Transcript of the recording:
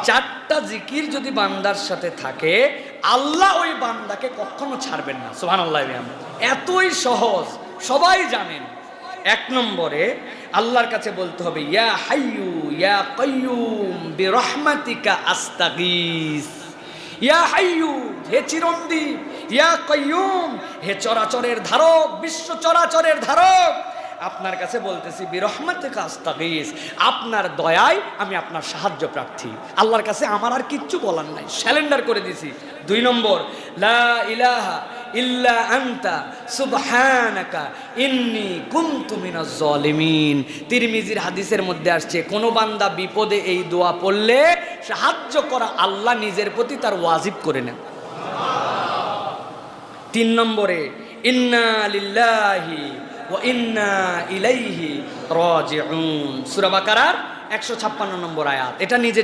চারটা জিকির যদি বান্দার সাথে থাকে আল্লাহ ওই বান্দাকে কখনো ছাড়বেন না। সুবহানাল্লাহ। এতই সহজ, সবাই জানেন। এক নম্বরে আল্লাহর কাছে বলতে হবে ইয়া হাইয়ু ইয়া কাইয়ুম বিরহমাতিকা আস্তাগীস। ইয়া হাইয়ু, হে চিরঞ্জীব, ইয়া কাইয়ুম, হে চরাচরের ধারক, বিশ্ব চরাচরের ধারক, আপনার কাছে বলতেছি বিরহমাতিকা আস্তাগীস, আপনার দয়ায় আমি আপনার সাহায্য প্রার্থী। আল্লাহর কাছে আমার আর কিচ্ছু বলার নাই, স্যালেন্ডার করে দিছি। দুই নম্বর লা ইলাহা ইল্লা আনতা সুবহানাকা ইন্নী কুনতু মিনাজ জালিমিন। তিরমিজির হাদিসের মধ্যে আসছে কোন বান্দা বিপদে এই দোয়া পড়লে সাহায্য করা আল্লাহ নিজের প্রতি তার ওয়াজিব করে নেন। তিন নম্বরে ইন্না লিল্লাহি ওয়া ইন্না ইলাইহি রাজিউন, সূরা বাকারার 156 নম্বর আয়াত। এটা নিজের